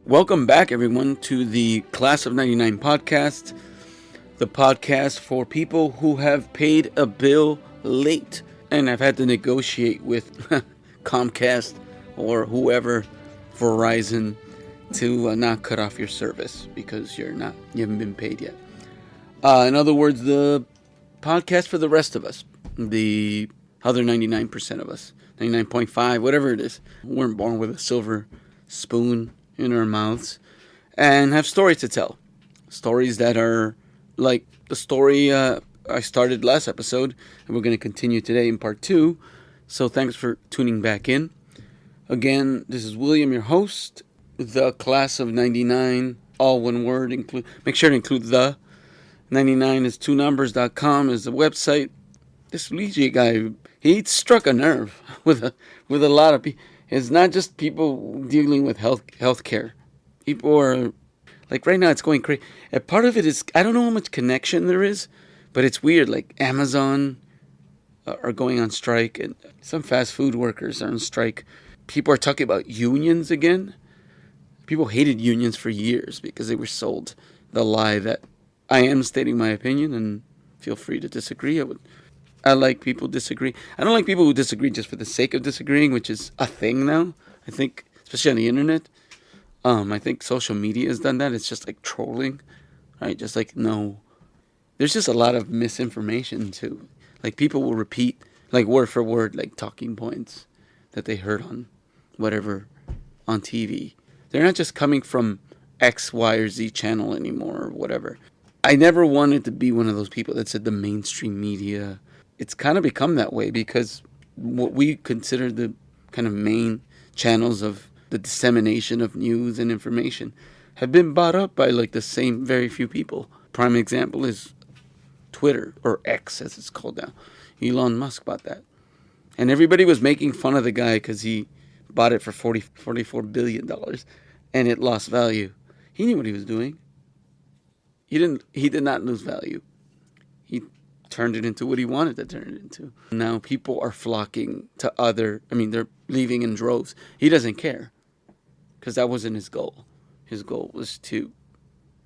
Welcome back, everyone, to the Class of 99 podcast, the podcast for people who have paid a bill late and have had to negotiate with Comcast or whoever, Verizon, to not cut off your service because you haven't been paid yet. In other words, the podcast for the rest of us, the other 99% of us, 99.5, whatever it is. We weren't born with a silver spoon in our mouths and have stories to tell. Stories that are like the story I started last episode, and we're going to continue today in part 2. So thanks for tuning back in. Again, this is William, your host. The Class of 99, all one word. Make sure to include the. 99 is 2numbers.com is the website. This Luigi guy, he struck a nerve with a lot of people. It's not just people dealing with healthcare. People are, like right now it's going crazy. And part of it is, I don't know how much connection there is, but it's weird. Like Amazon are going on strike and some fast food workers are on strike. People are talking about unions again. People hated unions for years because they were sold the lie that I am stating my opinion and feel free to disagree. I like people disagree. I don't like people who disagree just for the sake of disagreeing, which is a thing now. I think, especially on the internet. I think social media has done that. It's just like trolling, right? Just like, no. There's just a lot of misinformation too. Like people will repeat, like word for word, like talking points that they heard on whatever, on TV. They're not just coming from X, Y, or Z channel anymore or whatever. I never wanted to be one of those people that said the mainstream media. It's kind of become that way because what we consider the kind of main channels of the dissemination of news and information have been bought up by like the same very few people. Prime example is Twitter, or X as it's called now. Elon Musk bought that. And everybody was making fun of the guy because he bought it for $44 billion and it lost value. He knew what he was doing. He did not lose value. He turned it into what he wanted to turn it into. Now people are flocking to they're leaving in droves. He doesn't care because that wasn't his goal. His goal was to,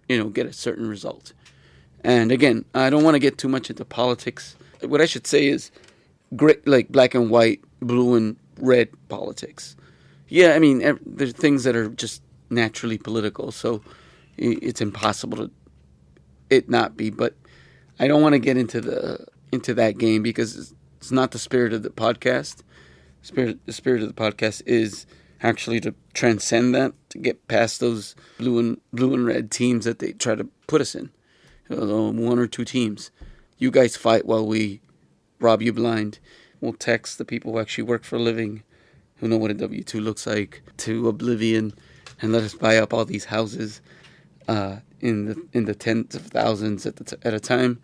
get a certain result. And again, I don't want to get too much into politics. What I should say is great, like black and white, blue and red politics. Yeah, there's things that are just naturally political, so it's impossible to it not be, but I don't want to get into that game because it's not the spirit of the podcast. The spirit of the podcast is actually to transcend that, to get past those blue and red teams that they try to put us in. One or two teams. You guys fight while we rob you blind. We'll text the people who actually work for a living, who know what a W-2 looks like, to oblivion, and let us buy up all these houses in the tens of thousands at a time,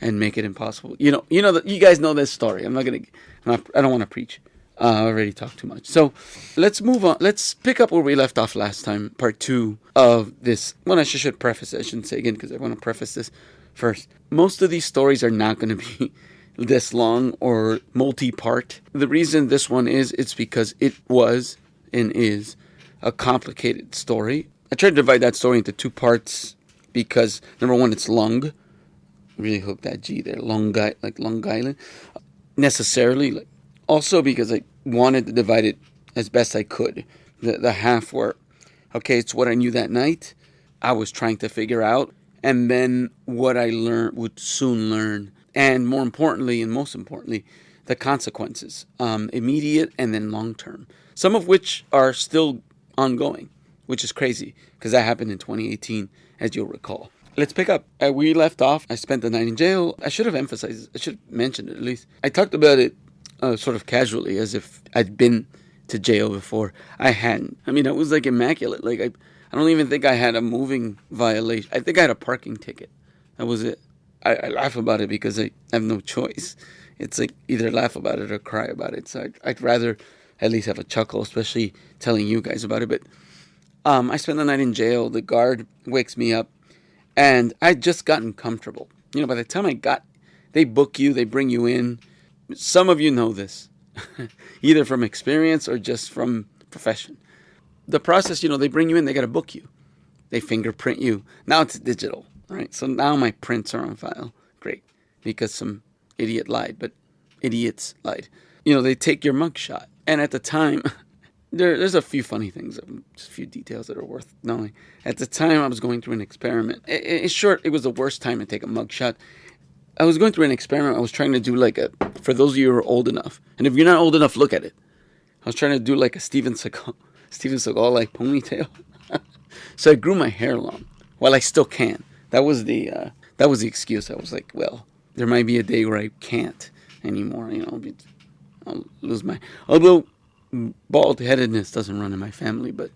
and make it impossible. You guys know this story. I don't want to preach. I already talked too much. So let's move on. Let's pick up where we left off last time, part 2 of this. Well, I should preface it. I shouldn't say again because I want to preface this first. Most of these stories are not going to be this long or multi-part. The reason this one is, it's because it was and is a complicated story. I tried to divide that story into 2 parts because, number one, it's long. Really hook that G there. Long Island. Necessarily. Also because I wanted to divide it as best I could. The half where, okay, it's what I knew that night. I was trying to figure out. And then what I would soon learn. And most importantly, the consequences. Immediate and then long term. Some of which are still ongoing, which is crazy because that happened in 2018, as you'll recall. Let's pick up. We left off. I spent the night in jail. I should have mentioned it at least. I talked about it sort of casually, as if I'd been to jail before. I hadn't. It was like immaculate. Like I don't even think I had a moving violation. I think I had a parking ticket. That was it. I laugh about it because I have no choice. It's like either laugh about it or cry about it. So I'd rather at least have a chuckle, especially telling you guys about it. But I spent the night in jail. The guard wakes me up, and I'd just gotten comfortable. By the time they book you, they bring you in. Some of you know this, either from experience or just from profession. the process, they bring you in, they got to book you. They fingerprint you. Now it's digital, right? So now my prints are on file. Great. Because some idiot lied, but idiots lied. They take your mugshot. And at the time, there's a few funny things, just a few details that are worth knowing. At the time, I was going through an experiment. In short, it was the worst time to take a mugshot. I was going through an experiment. I was trying to do for those of you who are old enough, and if you're not old enough, look at it. I was trying to do like a Steven Seagal like ponytail. So I grew my hair long. Well, I still can. That was the excuse. I was like, well, there might be a day where I can't anymore. I'll lose my. Although bald-headedness doesn't run in my family, but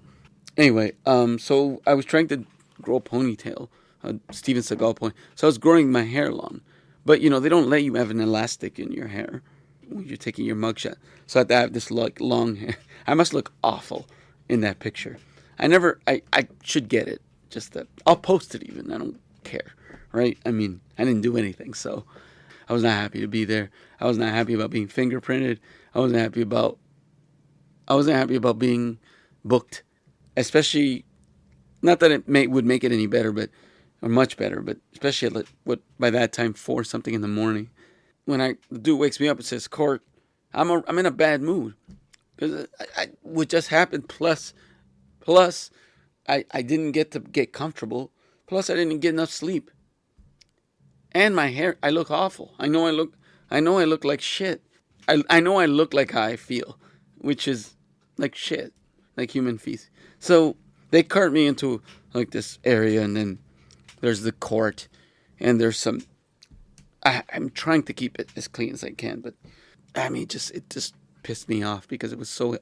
anyway. So I was trying to grow a ponytail, a Steven Seagal pony. So I was growing my hair long, but they don't let you have an elastic in your hair when you're taking your mugshot. So I had to have this long hair. I must look awful in that picture. I should get it. I'll post it even. I don't care, right? I mean, I didn't do anything, so I was not happy to be there. I was not happy about being fingerprinted. I wasn't happy about being booked, especially, not that it would make it any better, or much better, but especially by that time, 4 something in the morning. When the dude wakes me up and says, "Court," I'm in a bad mood. Because what just happened, plus, I didn't get to get comfortable. Plus, I didn't get enough sleep. And my hair, I look awful. I know I look like shit. I know I look like how I feel, which is like shit, like human feces. So they cart me into like this area, and then there's the court, and there's some. I'm trying to keep it as clean as I can, but I mean, it just pissed me off because it was so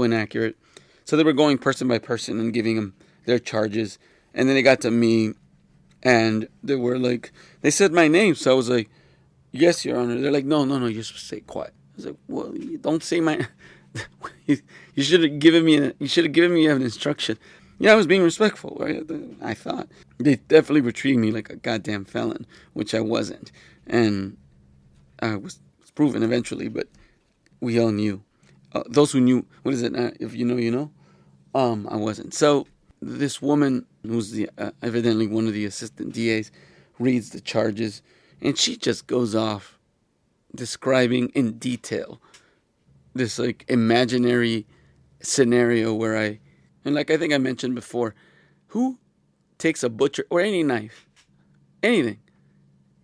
inaccurate. So they were going person by person and giving them their charges, and then they got to me, and they said my name, so I was like, "Yes, Your Honor." They're like, "No, you're supposed to stay quiet." I was like, "Well, you don't say my." You should have given me an instruction. Yeah, I was being respectful, right? I thought they definitely were treating me like a goddamn felon, which I wasn't, and I was proven eventually. But we all knew. Those who knew, what is it? If you know, you know. I wasn't. So this woman, who's evidently one of the assistant DAs, reads the charges, and she just goes off describing in detail this like imaginary scenario where and like I think I mentioned before, who takes a butcher or any knife, anything,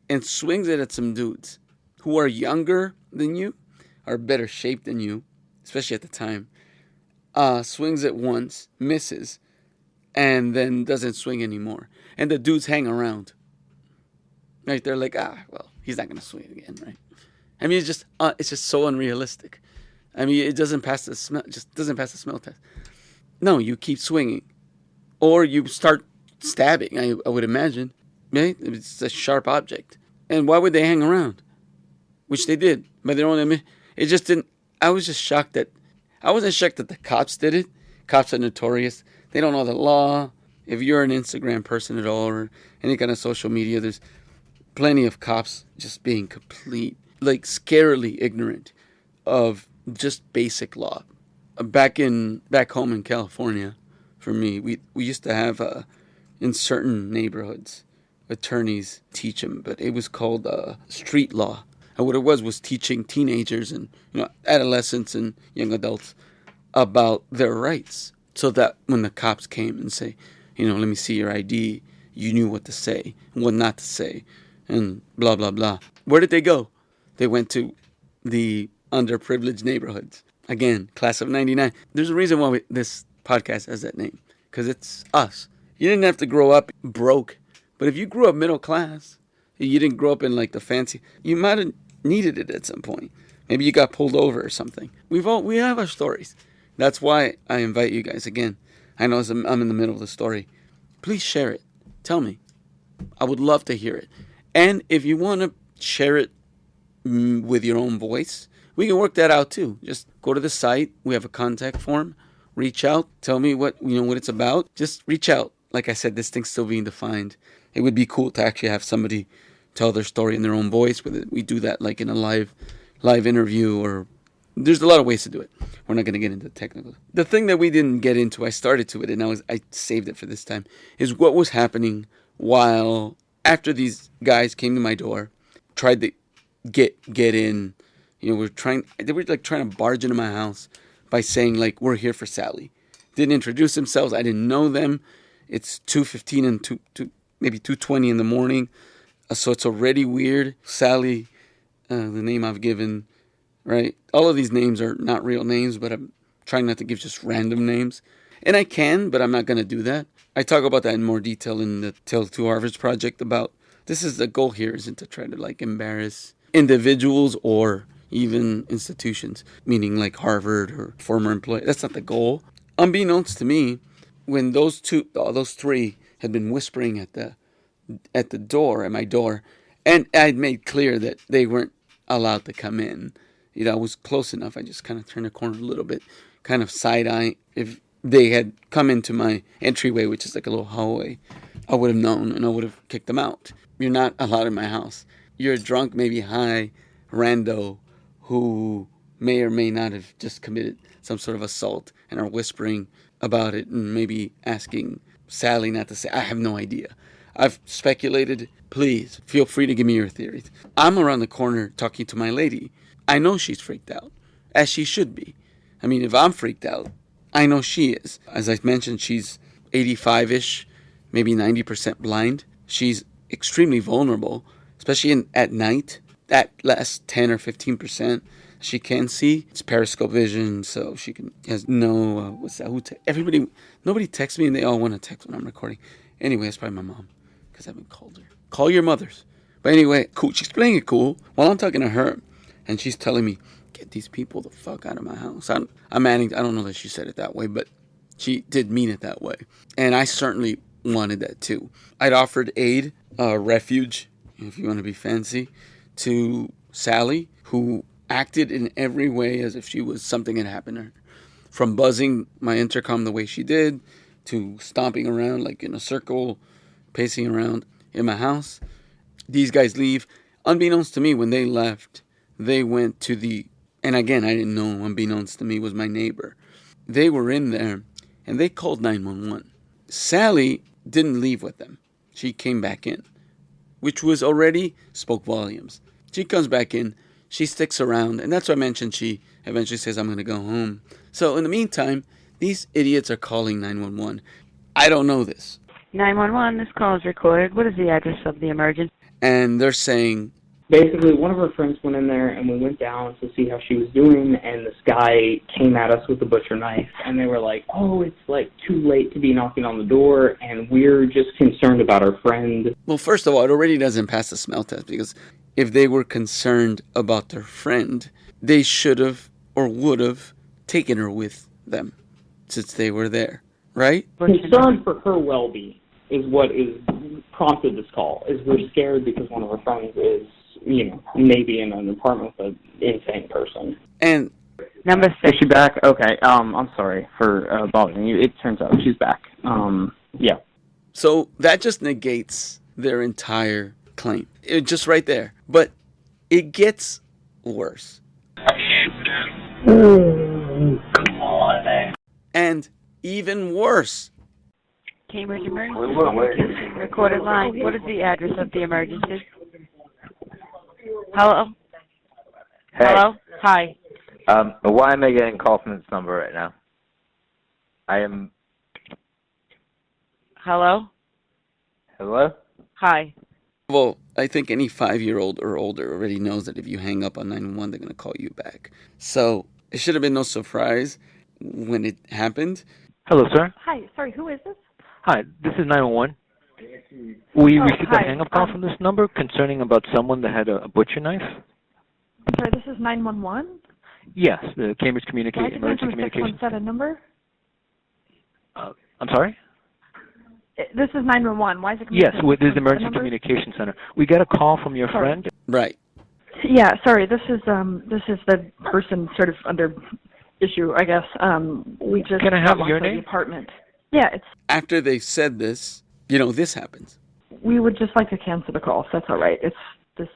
and swings it at some dudes who are younger than you, are better shaped than you, especially at the time, swings it once, misses, and then doesn't swing anymore. And the dudes hang around. Right? They're like, well, he's not going to swing again, right? I mean, it's just so unrealistic. I mean, it doesn't pass the smell test. No, you keep swinging. Or you start stabbing, I would imagine. Right? It's a sharp object. And why would they hang around? Which they did. By their own admission. It just didn't. I was just shocked I wasn't shocked that the cops did it. Cops are notorious. They don't know the law. If you're an Instagram person at all or any kind of social media, there's plenty of cops just being scarily ignorant of just basic law. Back home in California, for me, we used to have in certain neighborhoods, attorneys teach them, but it was called street law. And what it was teaching teenagers and adolescents and young adults about their rights, so that when the cops came and say, let me see your ID, you knew what to say and what not to say, and blah blah blah. Where did they go? They went to the underprivileged neighborhoods. Again, class of '99. There's a reason why this podcast has that name, because it's us. You didn't have to grow up broke, but if you grew up middle class, you didn't grow up in like the fancy, you might have needed it at some point. Maybe you got pulled over or something. We have our stories. That's why I invite you guys again. I know I'm in the middle of the story. Please share it. Tell me. I would love to hear it. And if you want to share it with your own voice, we can work that out too. Just go to the site. We have a contact form. Reach out. Tell me what it's about. Just reach out. Like I said, this thing's still being defined. It would be cool to actually have somebody tell their story in their own voice. We do that like in a live interview or There's a lot of ways to do it. We're not going to get into the technical. The thing that we didn't get into, I started to it, and I saved it for this time, is what was happening while after these guys came to my door, tried to get in. They were trying to barge into my house by saying like, we're here for Sally. Didn't introduce themselves. I didn't know them. It's 2:15 and maybe 2:20 in the morning, so it's already weird. Sally, the name I've given. Right? All of these names are not real names, but I'm trying not to give just random names. And I can, but I'm not going to do that. I talk about that in more detail in the Tale to Harvard's project about, this is the goal here, isn't to try to like embarrass individuals or even institutions, meaning like Harvard or former employee. That's not the goal. Unbeknownst to me, when those three had been whispering at my door, and I'd made clear that they weren't allowed to come in. I was close enough. I just kind of turned the corner a little bit, kind of side-eye. If they had come into my entryway, which is like a little hallway, I would have known and I would have kicked them out. You're not allowed in my house. You're a drunk, maybe high rando who may or may not have just committed some sort of assault and are whispering about it and maybe asking Sally not to say. I have no idea. I've speculated. Please feel free to give me your theories. I'm around the corner talking to my lady. I know she's freaked out, as she should be. I mean, if I'm freaked out, I know she is. As I mentioned, she's 85-ish, maybe 90% blind. She's extremely vulnerable, especially at night. That last 10 or 15% she can see. It's periscope vision, so she has no, nobody texts me and they all want to text when I'm recording. Anyway, it's probably my mom, because I haven't called her. Call your mothers. But anyway, cool. She's playing it cool while I'm talking to her. And she's telling me, get these people the fuck out of my house. I'm adding, I don't know that she said it that way, but she did mean it that way. And I certainly wanted that too. I'd offered aid, refuge, if you want to be fancy, to Sally, who acted in every way as if something had happened to her. From buzzing my intercom the way she did, to stomping around like in a circle, pacing around in my house. These guys leave. Unbeknownst to me, when they left, they went to and again, I didn't know, unbeknownst to me, was my neighbor. They were in there, and they called 911. Sally didn't leave with them. She came back in, which was already spoke volumes. She comes back in, she sticks around, and that's why I mentioned she eventually says, I'm going to go home. So in the meantime, these idiots are calling 911. I don't know this. 911, this call is recorded. What is the address of the emergency? And they're saying, basically, one of her friends went in there, and we went down to see how she was doing, and this guy came at us with a butcher knife, and they were like, oh, it's like too late to be knocking on the door, and we're just concerned about our friend. Well, first of all, it already doesn't pass the smell test, because if they were concerned about their friend, they should have or would have taken her with them, since they were there, right? Concern for her well-being is what is prompted this call, is we're scared because one of our friends is, maybe in an apartment with an insane person. And number 6. Is she back? Okay. I'm sorry for bothering you. It turns out she's back. Yeah. So that just negates their entire claim. Just right there. But it gets worse. Come on, man. And even worse. Cambridge Emergency recorded line. What is the address of the emergency? Hello? Hey. Hello? Hi. Why am I getting a call from this number right now? I am... Hello? Hello? Hi. Well, I think any 5-year-old or older already knows that if you hang up on 911, they're going to call you back. So it should have been no surprise when it happened. Hello, sir. Hi, sorry, who is this? Hi, this is 911. We received hi. a hang-up call from this number concerning about someone that had a butcher knife. Sorry, this is 911? Yes, the Cambridge Why did Emergency you from Communications. 617 number? I'm sorry? This is 911. Why is it coming Yes, from this is the 617 Emergency number? Communication Center. We got a call from your Sorry. friend. Right. Yeah, sorry, this is the person sort of under issue, I guess. We just Can I have got your locked out of name? the apartment. Yeah, After they said this, this happens. we would just like to cancel the call, if that's all right.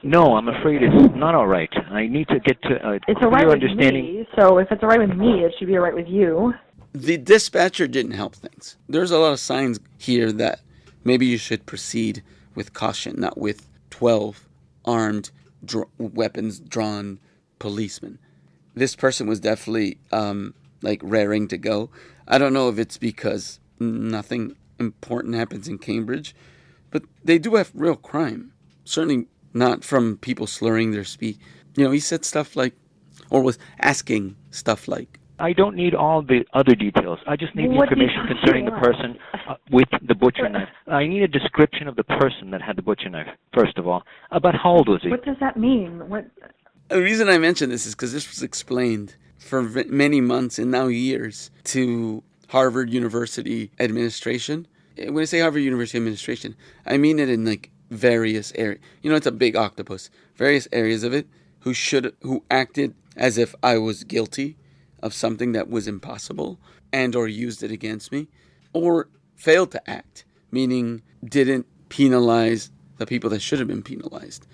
No, I'm afraid it's not all right. I need to get to a It's all clear right understanding. with me, so if it's all right with me, it should be all right with you. The dispatcher didn't help things. There's a lot of signs here that maybe you should proceed with caution, not with 12 armed, weapons drawn policemen. This person was definitely raring to go. I don't know if it's because nothing important happens in Cambridge, but they do have real crime. Certainly not from people slurring their speech. He said stuff like, or was asking stuff like, I don't need all the other details. I just need the information concerning the person with the butcher knife. I need a description of the person that had the butcher knife, first of all. About how old was he? What does that mean? What? The reason I mention this is because this was explained for many months and now years to Harvard University administration. When I say Harvard University administration, I mean it in various areas. It's a big octopus. Various areas of it who acted as if I was guilty of something that was impossible and or used it against me, or failed to act, meaning didn't penalize the people that should have been penalized.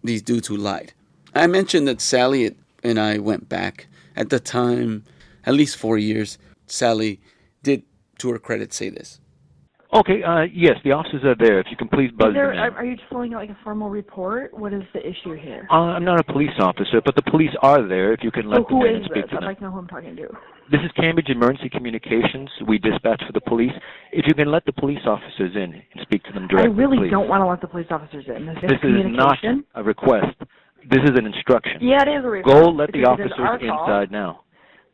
These dudes who lied. I mentioned that Sally and I went back. At the time, at least 4 years, Sally did, to her credit, say this. Okay, yes, the officers are there. If you can please buzz them in. Are you just filling out a formal report? What is the issue here? I'm not a police officer, but the police are there. If you can let them in and speak to them. I'd like to know who I'm talking to. This is Cambridge Emergency Communications. We dispatch for the police. If you can let the police officers in and speak to them directly, I really please. don't want to let the police officers in. This is not a request. This is an instruction. Yeah, it is a request. Go let the officers inside now.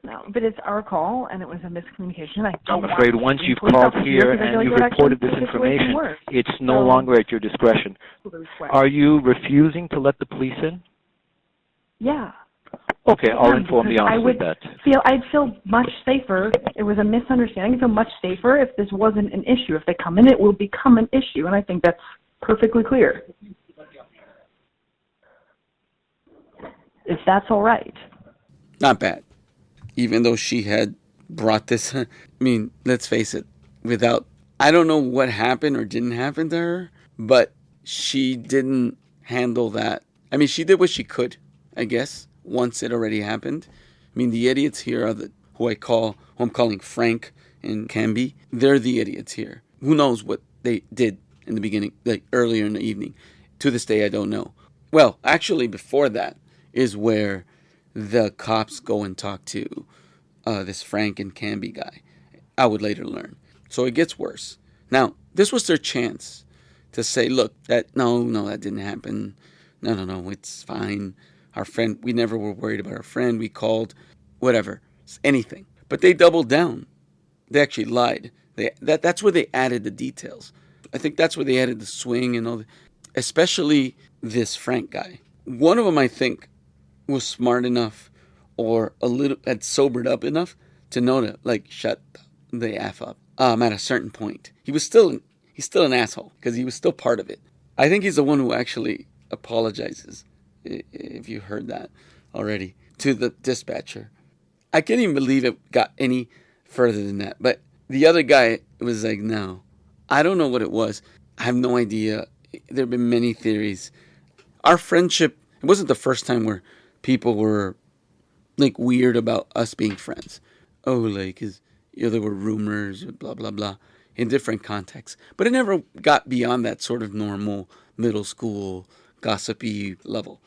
No, but it's our call, and it was a miscommunication. I'm afraid once you've called here and you've reported this information, it's no longer at your discretion. Are you refusing to let the police in? Yeah. Okay, I'll inform the officers that. I'd feel much safer. It was a misunderstanding. I'd feel much safer if this wasn't an issue. If they come in, it will become an issue, and I think that's perfectly clear. If that's all right. Not bad. Even though she had brought this, I mean, let's face it, I don't know what happened or didn't happen to her, but she didn't handle that. I mean, she did what she could, I guess, once it already happened. I mean, the idiots here are who I'm calling Frank and Canby. They're the idiots here. Who knows what they did in the beginning, earlier in the evening. To this day, I don't know. Well, actually, before that is where the cops go and talk to this Frank and Canby guy. I would later learn. So it gets worse. Now, this was their chance to say, look, no, that didn't happen. No, it's fine. Our friend, we never were worried about our friend. We called, whatever, anything. But they doubled down. They actually lied. That's where they added the details. I think that's where they added the swing and all that. Especially this Frank guy. One of them, I think, was smart enough or had sobered up enough to know to shut the F up at a certain point. He's still an asshole because he was still part of it. I think he's the one who actually apologizes, if you heard that already, to the dispatcher. I can't even believe it got any further than that. But the other guy was like, no, I don't know what it was. I have no idea. There have been many theories. Our friendship, it wasn't the first time where people were weird about us being friends. Oh, there were rumors, blah, blah, blah, in different contexts. But it never got beyond that sort of normal middle school gossipy level.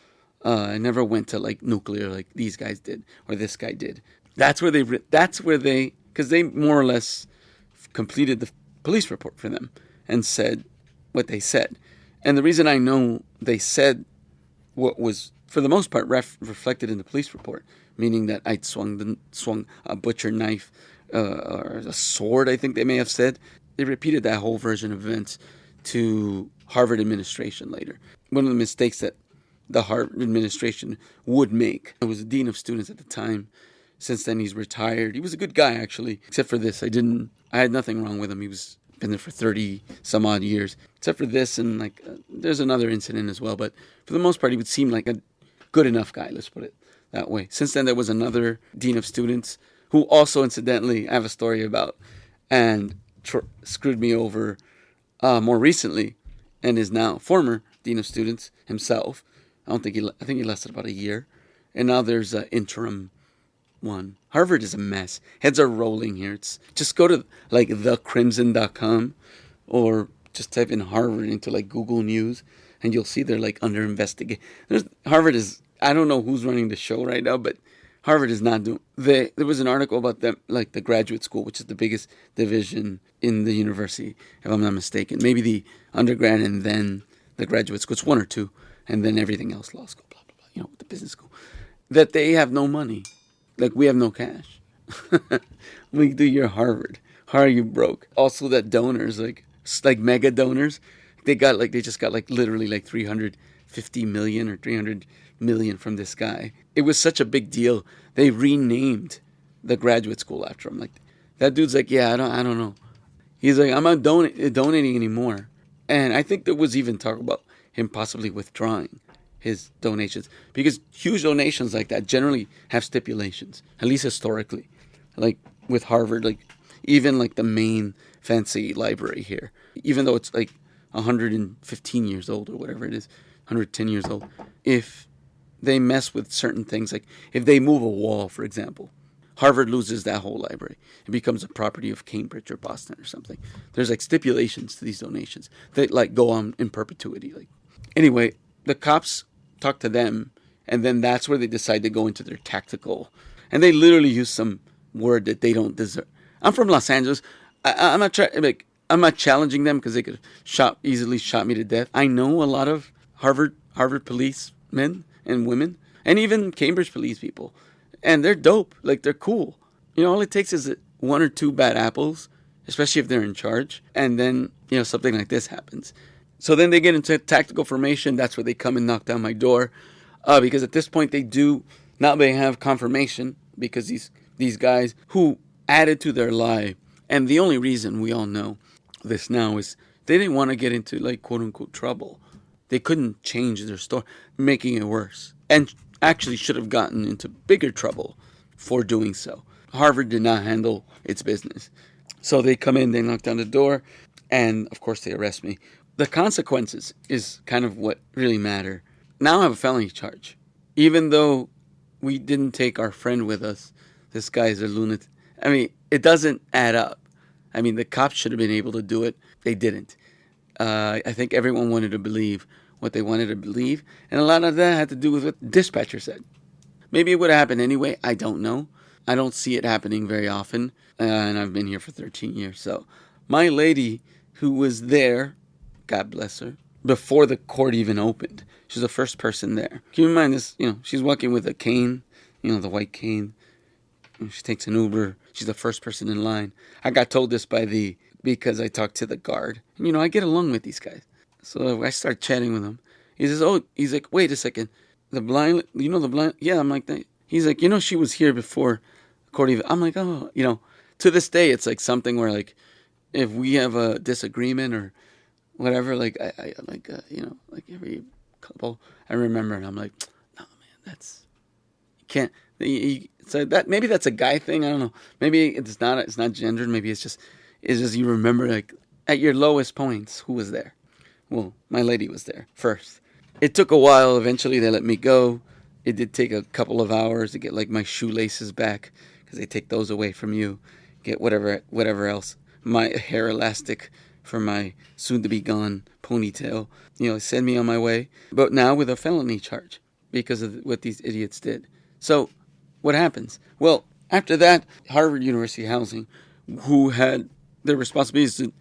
It never went to nuclear like these guys did or this guy did. That's where they, because they more or less completed the police report for them and said what they said. And the reason I know they said what was, for the most part, reflected in the police report, meaning that I'd swung a butcher knife or a sword, I think they may have said. They repeated that whole version of events to Harvard administration later. One of the mistakes that the Harvard administration would make. I was a dean of students at the time. Since then, he's retired. He was a good guy, actually, except for this. I had nothing wrong with him. He was been there for 30 some odd years, except for this and there's another incident as well. But for the most part, he would seem like a good enough guy. Let's put it that way. Since then, there was another dean of students who also, incidentally, I have a story about and screwed me over more recently and is now former dean of students himself. I think he lasted about a year. And now there's an interim one. Harvard is a mess. Heads are rolling here. Just go to like thecrimson.com or just type in Harvard into like Google News and you'll see they're like under investigation. Harvard is, I don't know who's running the show right now, but Harvard is not doing. There was an article about them, like the graduate school, which is the biggest division in the university, if I'm not mistaken. Maybe the undergrad and then the graduate school. It's one or two, and then everything else, law school, blah, blah, blah, the business school. That they have no money. Like, we have no cash. We do your Harvard. How are you broke? Also, that donors, like mega donors, they just got literally 350 million or 300 million from this guy. It was such a big deal. They renamed the graduate school after him. Like, that dude's like, yeah, I don't know. He's like, I'm not donating anymore. And I think there was even talk about him possibly withdrawing his donations, because huge donations like that generally have stipulations, at least historically. Like with Harvard, like even like the main fancy library here, even though it's like 115 years old or whatever it is, 110 years old, if they mess with certain things, like if they move a wall, for example, Harvard loses that whole library. It becomes a property of Cambridge or Boston or something. There's like stipulations to these donations that like go on in perpetuity. Like, anyway, the cops talk to them, and then that's where they decide to go into their tactical, and they literally use some word that they don't deserve. I'm from Los Angeles. I'm not challenging them because they could easily shot me to death. I know a lot of Harvard policemen and women, and even Cambridge police people, and they're dope. Like, they're cool. All it takes is one or two bad apples, especially if they're in charge, and then something like this happens. So then they get into tactical formation. That's where they come and knock down my door, because at this point they do not may have confirmation, because these guys who added to their lie, and the only reason we all know this now is they didn't want to get into like quote unquote trouble. They couldn't change their story, making it worse, and actually should have gotten into bigger trouble for doing so. Harvard did not handle its business. So they come in, they knock down the door, and of course they arrest me. The consequences is kind of what really matter. Now I have a felony charge. Even though we didn't take our friend with us, this guy's a lunatic. I mean, it doesn't add up. I mean, the cops should have been able to do it. They didn't. I think everyone wanted to believe what they wanted to believe, and a lot of that had to do with what the dispatcher said. Maybe it would have happened anyway. I don't know. I don't see it happening very often, and I've been here for 13 years. So my lady who was there, God bless her, before the court even opened. She's the first person there. Keep in mind this, she's walking with a cane, the white cane. She takes an Uber. She's the first person in line. I got told this because I talked to the guard. And, I get along with these guys. So I start chatting with him. He says, he's like, wait a second. The blind, the blind? Yeah, I'm like, he's like, she was here before the court even. I'm like, oh, to this day, it's like something where like, if we have a disagreement or whatever, like I like like every couple I remember, and I'm like, no man, that's you can't. So that maybe that's a guy thing. I don't know. Maybe it's not gendered. Maybe it's just you remember like at your lowest points who was there. Well, my lady was there first. It took a while. Eventually, they let me go. It did take a couple of hours to get like my shoelaces back, because they take those away from you. Get whatever else. My hair elastic for my soon-to-be-gone ponytail. Send me on my way. But now with a felony charge because of what these idiots did. So what happens? Well, after that, Harvard University Housing, who had their responsibility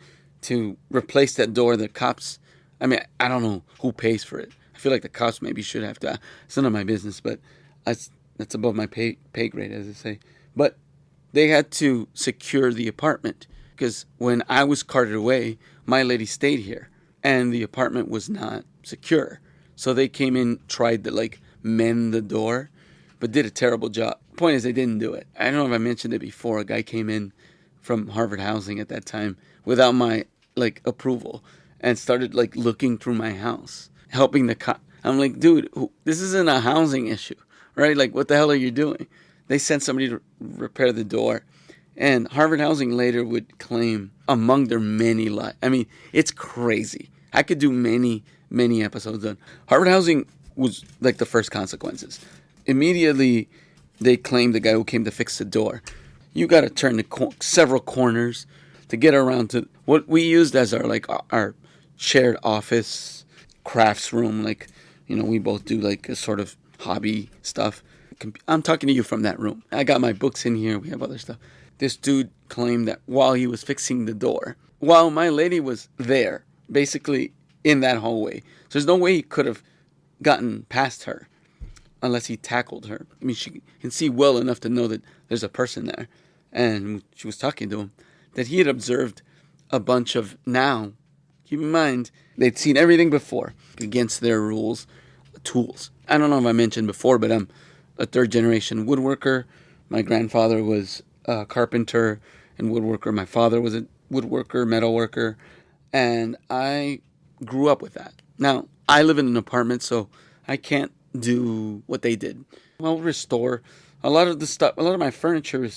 to replace that door, the cops, I mean, I don't know who pays for it. I feel like the cops maybe should have to. It's none of my business, but that's above my pay grade, as they say. But they had to secure the apartment, because when I was carted away, my lady stayed here, and the apartment was not secure. So they came in, tried to like mend the door, but did a terrible job. Point is, they didn't do it. I don't know if I mentioned it before. A guy came in from Harvard Housing at that time without my like approval and started like looking through my house, helping the cop. I'm like, dude, this isn't a housing issue, right? Like, what the hell are you doing? They sent somebody to repair the door. And Harvard Housing later would claim, among their many lies, I mean, it's crazy. I could do many many episodes on. Harvard Housing was like the first consequences. Immediately, they claimed the guy who came to fix the door. You got to turn several corners to get around to what we used as our shared office, crafts room. Like, we both do like a sort of hobby stuff. I'm talking to you from that room. I got my books in here. We have other stuff. This dude claimed that while he was fixing the door, while my lady was there, basically in that hallway, so there's no way he could have gotten past her unless he tackled her. I mean, she can see well enough to know that there's a person there. And she was talking to him, that he had observed a bunch of, now, keep in mind, they'd seen everything before against their rules, tools. I don't know if I mentioned before, but I'm a third generation woodworker. My grandfather was a carpenter and woodworker. My father was a woodworker, metalworker, and I grew up with that. Now, I live in an apartment, so I can't do what they did. I'll restore a lot of the stuff. A lot of my furniture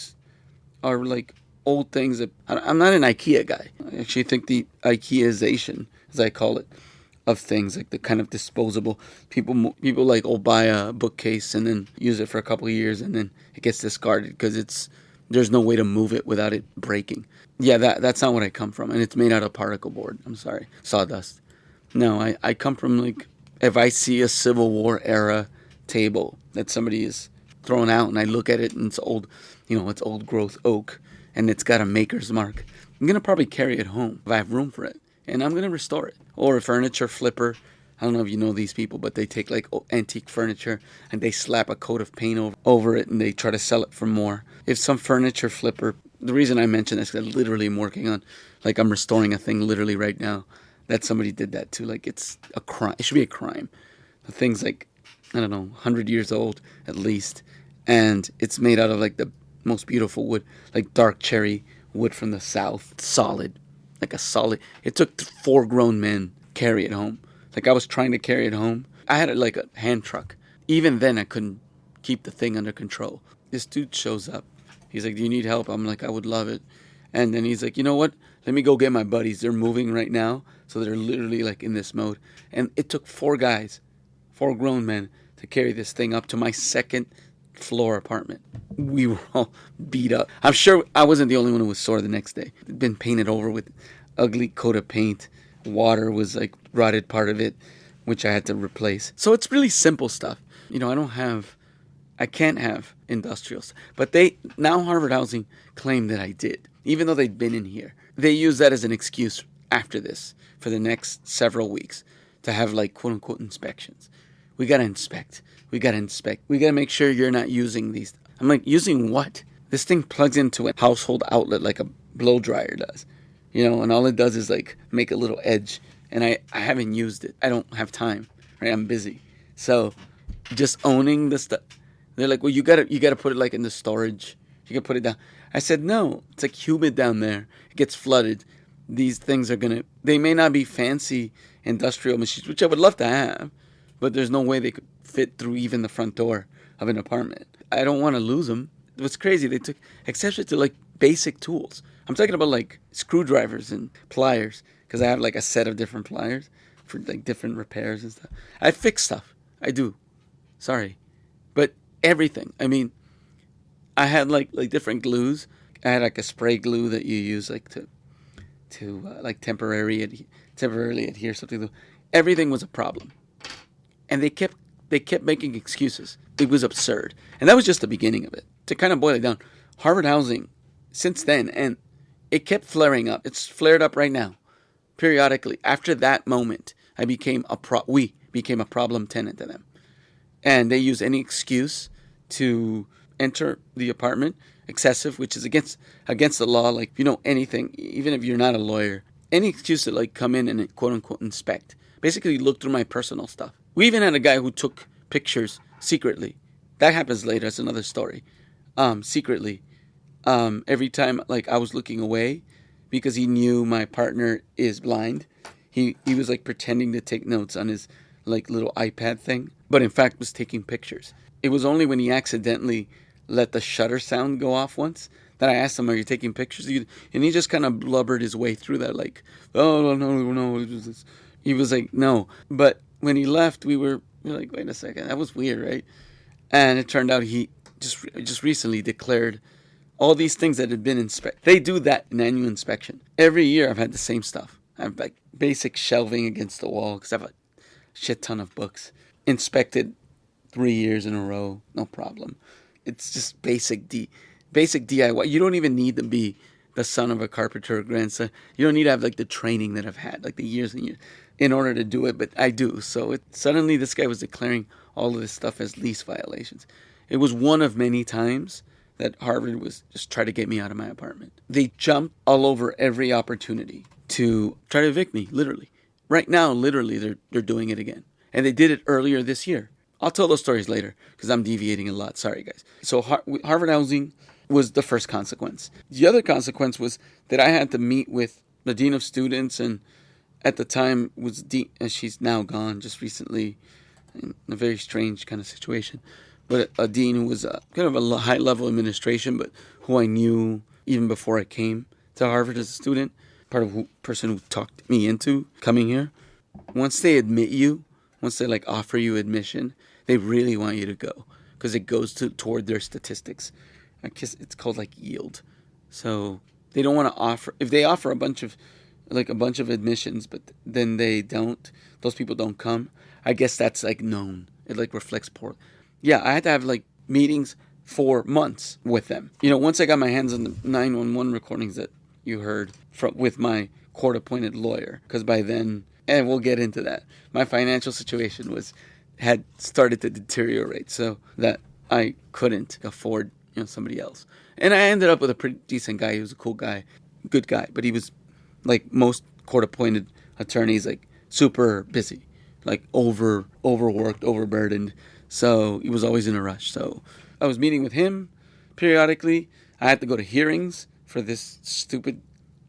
are like old things that I'm not an IKEA guy. I actually think the IKEAization, as I call it, of things like the kind of disposable people like buy a bookcase and then use it for a couple of years and then it gets discarded because there's no way to move it without it breaking. Yeah, that's not what I come from, and it's made out of particle board. I'm sorry, sawdust. No, I come from like, if I see a Civil War era table that somebody is thrown out and I look at it and it's old, it's old growth oak and it's got a maker's mark, I'm going to probably carry it home if I have room for it, and I'm going to restore it. Or a furniture flipper. I don't know if you know these people, but they take like antique furniture and they slap a coat of paint over it and they try to sell it for more. If some furniture flipper, the reason I mention this is because I literally am working on, like I'm restoring a thing literally right now that somebody did that to. Like it's a crime. It should be a crime. The thing's like, I don't know, 100 years old at least. And it's made out of like the most beautiful wood, like dark cherry wood from the south. Solid. Like a solid. It took 4 grown men to carry it home. Like I was trying to carry it home. I had it like a hand truck. Even then I couldn't keep the thing under control. This dude shows up. He's like, do you need help? I'm like, I would love it. And then he's like, you know what? Let me go get my buddies. They're moving right now. So they're literally like in this mode. And it took 4 guys, 4 grown men to carry this thing up to my 2nd floor apartment. We were all beat up. I'm sure I wasn't the only one who was sore the next day. It'd been painted over with ugly coat of paint. Water was like rotted part of it, which I had to replace. So it's really simple stuff. I can't have industrial stuff. But now Harvard Housing claimed that I did, even though they'd been in here. They use that as an excuse after this for the next several weeks to have like quote unquote inspections. We got to inspect. We got to make sure you're not using these. I'm like, using what? This thing plugs into a household outlet like a blow dryer does. And all it does is like make a little edge. And I haven't used it. I don't have time, right? I'm busy. So just owning the stuff. They're like, well, you gotta put it like in the storage. You can put it down. I said, no, it's like humid down there. It gets flooded. These things they may not be fancy industrial machines, which I would love to have, but there's no way they could fit through even the front door of an apartment. I don't want to lose them. What's crazy, they took exception to like basic tools. I'm talking about like screwdrivers and pliers, because I have like a set of different pliers for like different repairs and stuff. I fix stuff. I do. Sorry. But everything. I mean, I had like different glues. I had like a spray glue that you use like to like temporarily adhere something. Everything was a problem. And they kept making excuses. It was absurd. And that was just the beginning of it. To kind of boil it down, Harvard Housing, since then, and it kept flaring up. It's flared up right now, periodically. After that moment, we became a problem tenant to them. And they use any excuse to enter the apartment, excessive, which is against the law. Like, anything, even if you're not a lawyer, any excuse to like come in and quote unquote inspect. Basically look through my personal stuff. We even had a guy who took pictures secretly. That happens later. That's another story. Secretly. Every time like I was looking away because he knew my partner is blind, he was like pretending to take notes on his like little iPad thing, but in fact was taking pictures. It was only when he accidentally let the shutter sound go off once that I asked him, are you taking pictures? And he just kind of blubbered his way through that like, oh, no, He was like, no. But when he left, we were like, wait a second, that was weird, right? And it turned out he just recently declared all these things that had been inspected. They do that in annual inspection. Every year I've had the same stuff. I have like basic shelving against the wall because I have a shit ton of books. Inspected 3 years in a row, no problem. It's just basic DIY. You don't even need to be the son of a carpenter or grandson. You don't need to have like the training that I've had, like the years and years, in order to do it. But I do. So suddenly this guy was declaring all of this stuff as lease violations. It was one of many times that Harvard was just trying to get me out of my apartment. They jumped all over every opportunity to try to evict me, literally. Right now, literally, they're doing it again. And they did it earlier this year. I'll tell those stories later because I'm deviating a lot. Sorry, guys. So Harvard housing was the first consequence. The other consequence was that I had to meet with the dean of students, and at the time was she's now gone just recently in a very strange kind of situation. But a dean who was kind of a high-level administration, but who I knew even before I came to Harvard as a student, person who talked me into coming here. Once they admit you, once they like offer you admission, they really want you to go because it goes toward their statistics. I guess it's called like yield. So they don't want to offer, if they offer a bunch of admissions, but then those people don't come. I guess that's like known. It like reflects poor. Yeah, I had to have like meetings for months with them. Once I got my hands on the 911 recordings that you heard with my court-appointed lawyer, because by then, and we'll get into that, my financial situation had started to deteriorate so that I couldn't afford somebody else. And I ended up with a pretty decent guy. He was a cool guy, good guy, but he was like most court-appointed attorneys, like super busy, like overworked, overburdened. So he was always in a rush. So I was meeting with him periodically. I had to go to hearings for this stupid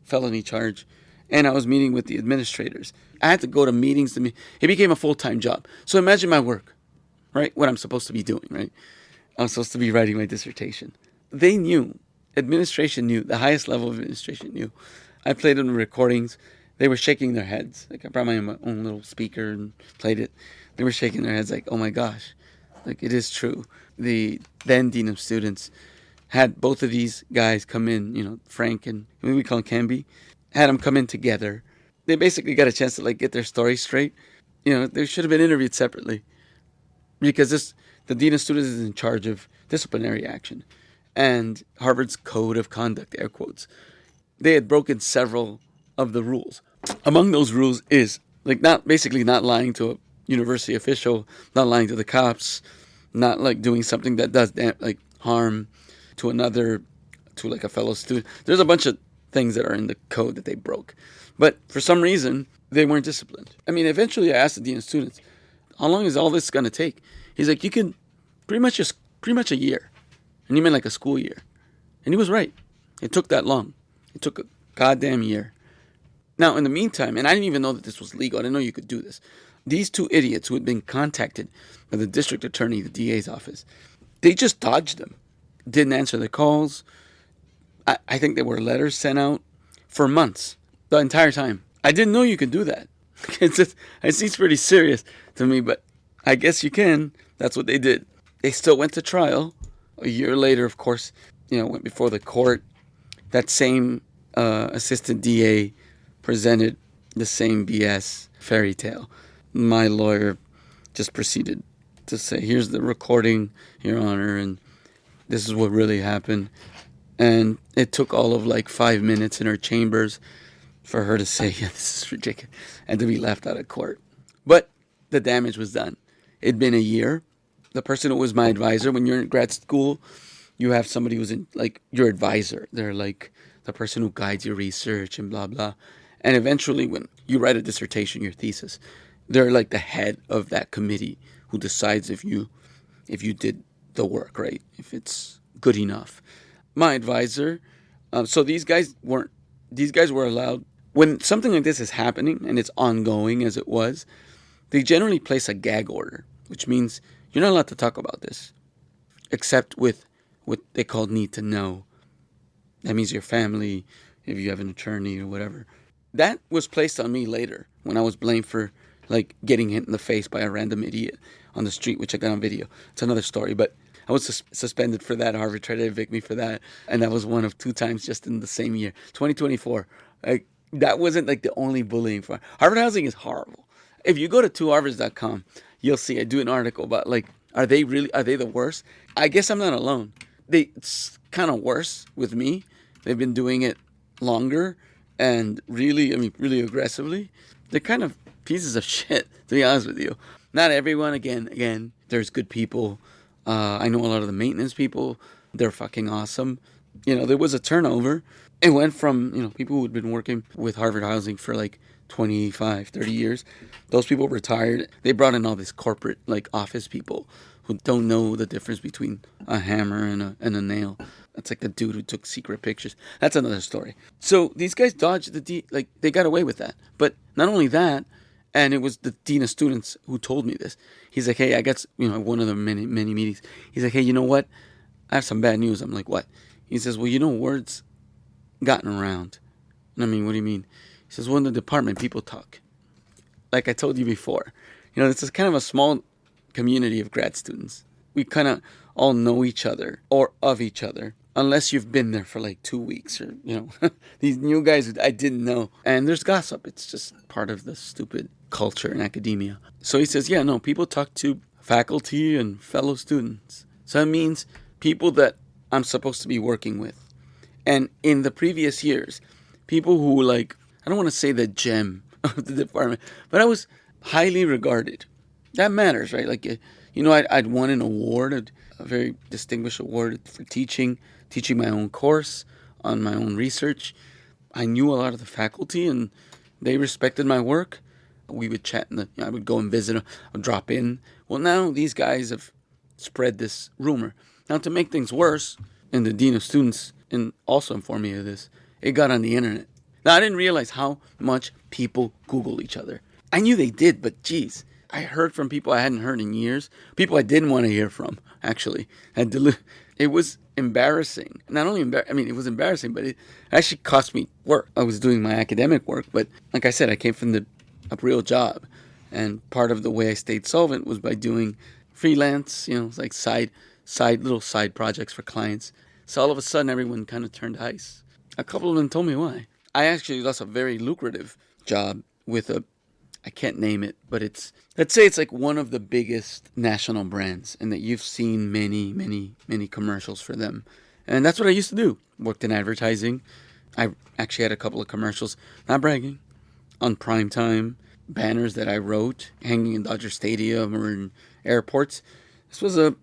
felony charge. And I was meeting with the administrators. I had to go to meetings. It became a full-time job. So imagine my work, right? What I'm supposed to be doing, right? I was supposed to be writing my dissertation. They knew. Administration knew. The highest level of administration knew. I played in the recordings. They were shaking their heads. Like I brought my own little speaker and played it. They were shaking their heads like, oh my gosh. Like, it is true. The then dean of students had both of these guys come in, Frank and we call him Camby, had them come in together. They basically got a chance to, like, get their story straight. They should have been interviewed separately because the dean of students is in charge of disciplinary action and Harvard's code of conduct, air quotes. They had broken several of the rules. Among those rules is, like, not lying to a university official, not lying to the cops, not like doing something that does like harm to like a fellow student. There's a bunch of things that are in the code that they broke, but for some reason they weren't disciplined. I mean, eventually I asked the dean of students, how long is all this going to take? He's like, you can pretty much a year. And he meant like a school year. And he was right. It took that long. It took a goddamn year. Now, in the meantime, and I didn't even know that this was legal. I didn't know you could do this. These two idiots who had been contacted by the district attorney, the DA's office, they just dodged them. Didn't answer their calls. I think there were letters sent out for months, the entire time. I didn't know you could do that. It seems pretty serious to me, but I guess you can. That's what they did. They still went to trial. A year later, of course, went before the court. That same assistant DA presented the same BS fairy tale. My lawyer just proceeded to say, here's the recording, Your Honor, and this is what really happened. And it took all of like 5 minutes in her chambers for her to say, yeah, this is ridiculous, and to be left out of court. But the damage was done. It'd been a year. The person who was my advisor, when you're in grad school, you have somebody who's like your advisor. They're like the person who guides your research and blah, blah. And eventually when you write a dissertation, your thesis, they're like the head of that committee who decides if you did the work, right? If it's good enough. My advisor, so these guys were allowed, when something like this is happening and it's ongoing as it was, they generally place a gag order, which means you're not allowed to talk about this, except with what they call need to know. That means your family, if you have an attorney or whatever. That was placed on me later when I was blamed for like getting hit in the face by a random idiot on the street, which I got on video. It's another story, but I was suspended for that. Harvard tried to evict me for that, and that was one of 2 times just in the same year, 2024. Like, that wasn't like the only bullying for Harvard housing is horrible. If you go to 2harvards.com, you'll see I do an article about like, are they the worst? I guess I'm not alone. It's kind of worse with me. They've been doing it longer and really aggressively. They're kind of pieces of shit, to be honest with you. Not everyone, again, there's good people. I know a lot of the maintenance people. They're fucking awesome. There was a turnover. It went from, people who had been working with Harvard Housing for like 25, 30 years. Those people retired. They brought in all these corporate, like, office people who don't know the difference between a hammer and a nail. That's like the dude who took secret pictures. That's another story. So these guys dodged they got away with that. But not only that, and it was the dean of students who told me this. He's like, hey, I got, one of the many meetings. He's like, hey, you know what? I have some bad news. I'm like, what? He says, well, word's gotten around. And I mean, what do you mean? He says, well, in the department, people talk. Like I told you before. This is kind of a small community of grad students. We kind of all know each other or of each other. Unless you've been there for like 2 weeks or, these new guys I didn't know. And there's gossip. It's just part of the stupid culture in academia. So he says, yeah, no, people talk to faculty and fellow students. So that means people that I'm supposed to be working with. And in the previous years, people who I don't want to say the gem of the department, but I was highly regarded. That matters, right? I'd won an award, a very distinguished award for teaching my own course on my own research. I knew a lot of the faculty and they respected my work. We would chat I would go and visit them, I would drop in. Well, now these guys have spread this rumor. Now, to make things worse, and the dean of students and also informed me of this, it got on the internet. Now, I didn't realize how much people Google each other. I knew they did, but geez, I heard from people I hadn't heard in years. People I didn't want to hear from, actually. It was embarrassing. Not only it was embarrassing, but it actually cost me work. I was doing my academic work, but like I said, I came from a real job. And part of the way I stayed solvent was by doing freelance, like little side projects for clients. So all of a sudden, everyone kind of turned ice. A couple of them told me why. I actually lost a very lucrative job with I can't name it, but let's say it's like one of the biggest national brands and that you've seen many, many, many commercials for them. And that's what I used to do. Worked in advertising. I actually had a couple of commercials, not bragging, on primetime, banners that I wrote, hanging in Dodger Stadium or in airports. This was a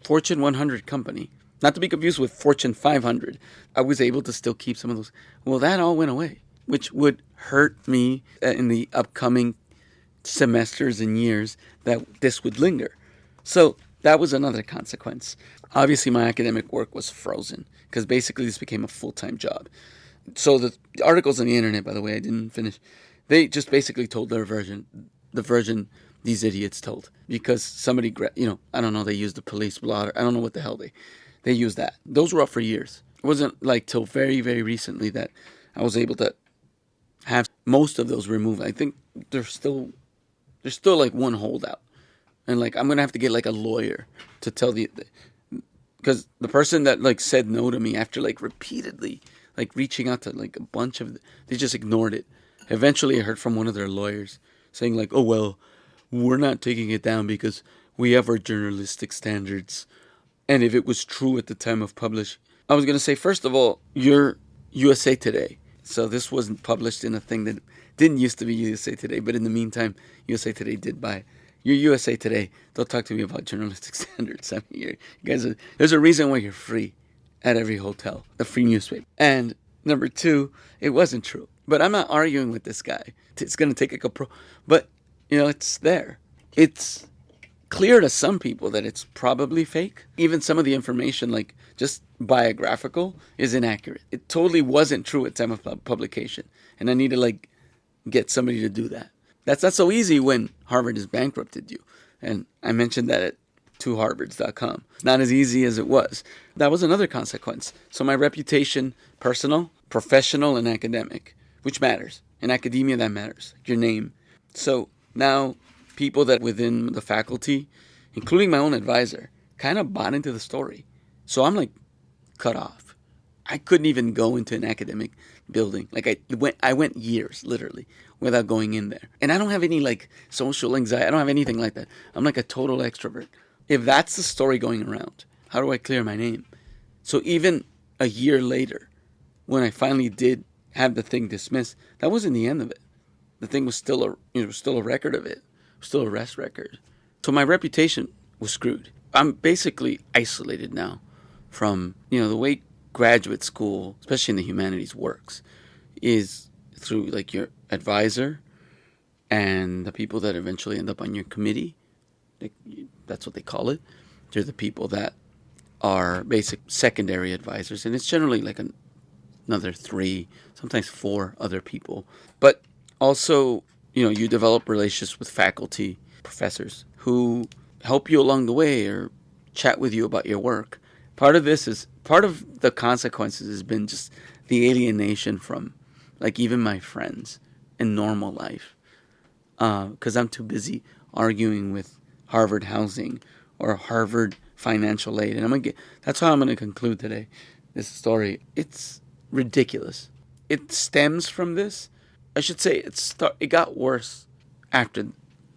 Fortune 100 company. Not to be confused with Fortune 500. I was able to still keep some of those. Well, that all went away, which would hurt me in the upcoming semesters and years that this would linger. So that was another consequence. Obviously, my academic work was frozen because basically this became a full-time job. So the articles on the internet, by the way, I didn't finish. They just basically told their version, the version these idiots told. Because somebody, I don't know, they used the police blotter. I don't know what the hell they used that. Those were up for years. It wasn't like till very, very recently that I was able to have most of those removed. I think there's still like one holdout. And I'm going to have to get a lawyer to tell because the person that said no to me after repeatedly reaching out to a bunch of, they just ignored it. Eventually I heard from one of their lawyers saying oh, well, we're not taking it down because we have our journalistic standards. And if it was true at the time of publish, I was going to say, first of all, you're USA Today. So this wasn't published in a thing that didn't used to be USA Today. But in the meantime, USA Today did buy it. You're USA Today. Don't talk to me about journalistic standards. I mean, you guys there's a reason why you're free at every hotel, a free newspaper. And number two, it wasn't true. But I'm not arguing with this guy. It's going to take but, it's there. It's clear to some people that it's probably fake. Even some of the information, just biographical, is inaccurate. It totally wasn't true at time of publication. And I need to, get somebody to do that. That's not so easy when Harvard has bankrupted you. And I mentioned that at 2harvards.com. It's not as easy as it was. That was another consequence. So my reputation, personal, professional, and academic, which matters. In academia, that matters. Your name. So now people that within the faculty, including my own advisor, kind of bought into the story. So I'm like cut off. I couldn't even go into an academic building. Like I went years literally without going in there. And I don't have any like social anxiety. I don't have anything like that. I'm like a total extrovert. If that's the story going around, how do I clear my name? So even a year later, when I finally did have the thing dismissed, that wasn't the end of it. The thing was still a record of it. It was still a arrest record. So my reputation was screwed. I'm basically isolated now from, the way graduate school, especially in the humanities, works is through like your advisor and the people that eventually end up on your committee. That's what they call it. They're the people that are basic secondary advisors, and it's generally like another 3, sometimes 4 other people. But also, you develop relationships with faculty, professors who help you along the way or chat with you about your work. Part of the consequences has been just the alienation from like even my friends in normal life. Because I'm too busy arguing with Harvard housing or Harvard financial aid. And that's how I'm going to conclude today, this story. It's ridiculous. It stems from this. I should say it got worse after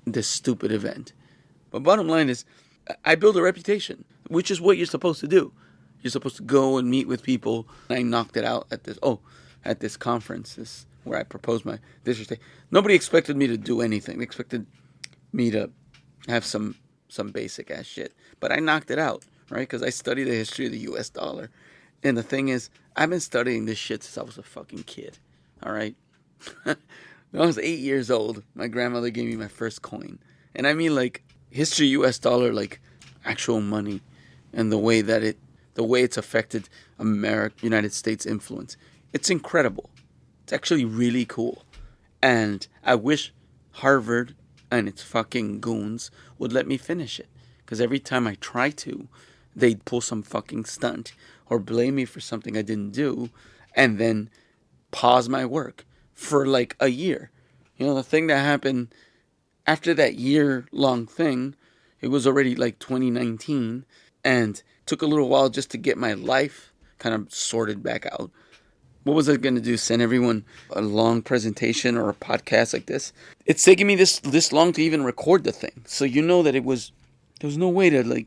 this stupid event. But bottom line is, I build a reputation, which is what you're supposed to do. You're supposed to go and meet with people. I knocked it out at this conference, where I proposed my dissertation. Nobody expected me to do anything. They expected me to have some basic ass shit. But I knocked it out, right? Because I studied the history of the U.S. dollar. And the thing is, I've been studying this shit since I was a fucking kid, all right? When I was 8 years old, my grandmother gave me my first coin. And I mean like history U.S. dollar, like actual money, and the way it's affected United States influence. It's incredible. It's actually really cool. And I wish Harvard and its fucking goons would let me finish it. Because every time I try to, they'd pull some fucking stunt or blame me for something I didn't do and then pause my work for like a year. The thing that happened after that year-long thing, it was already like 2019 and took a little while just to get my life kind of sorted back out. What was I going to do? Send everyone a long presentation or a podcast like this? It's taking me this long to even record the thing. So that there was no way to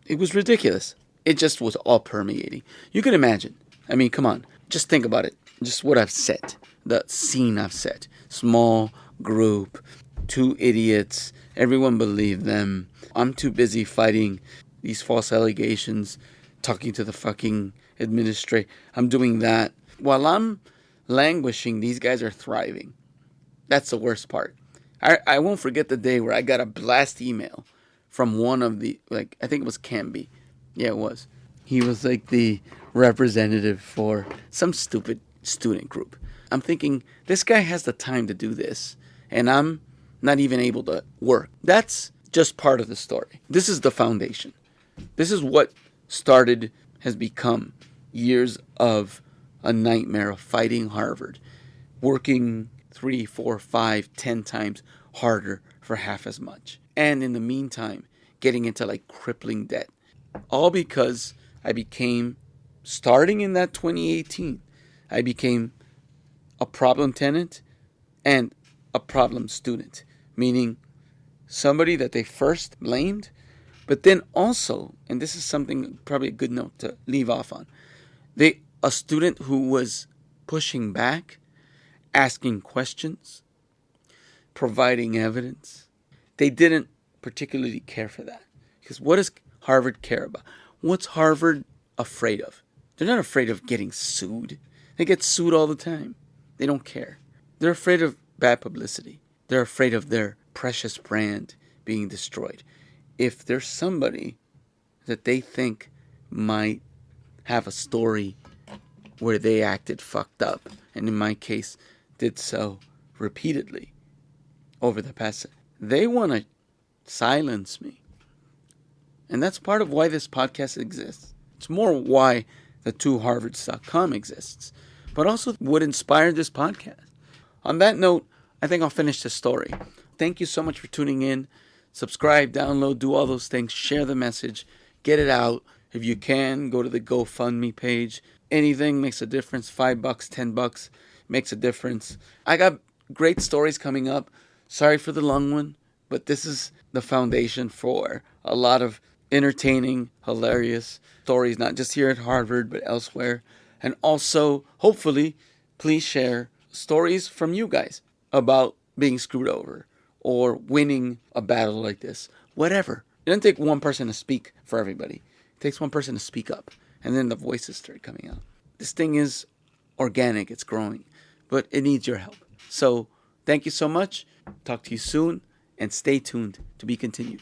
it was ridiculous. It just was all permeating. You can imagine. I mean, come on. Just think about it. Just what I've said. The scene I've set. Small group. 2 idiots. Everyone believed them. I'm too busy fighting these false allegations. Talking to the fucking administrator. I'm doing that. While I'm languishing, these guys are thriving. That's the worst part. I won't forget the day where I got a blast email from one of the, I think it was Canby. Yeah, it was. He was like the representative for some stupid student group. I'm thinking, this guy has the time to do this, and I'm not even able to work. That's just part of the story. This is the foundation. This is what has become years of a nightmare of fighting Harvard, working 3, 4, 5, 10 times harder for half as much. And in the meantime, getting into crippling debt. All because starting in that 2018, I became a problem tenant and a problem student. Meaning somebody that they first blamed, but then also, and this is something probably a good note to leave off on, a student who was pushing back, asking questions, providing evidence. They didn't particularly care for that. Because what does Harvard care about? What's Harvard afraid of? They're not afraid of getting sued. They get sued all the time. They don't care. They're afraid of bad publicity. They're afraid of their precious brand being destroyed. If there's somebody that they think might have a story where they acted fucked up, and in my case, did so repeatedly over the past, they want to silence me. And that's part of why this podcast exists. It's more why the 2harvards.com exists, but also what inspired this podcast. On that note, I think I'll finish the story. Thank you so much for tuning in. Subscribe, download, do all those things. Share the message. Get it out. If you can, go to the GoFundMe page. Anything makes a difference. $5, $10 makes a difference. I got great stories coming up. Sorry for the long one, but this is the foundation for a lot of entertaining, hilarious stories, not just here at Harvard, but elsewhere. And also, hopefully, please share stories from you guys about being screwed over or winning a battle like this. Whatever. It doesn't take one person to speak for everybody. It takes one person to speak up, and then the voices start coming out. This thing is organic. It's growing, but it needs your help. So thank you so much. Talk to you soon, and stay tuned to be continued.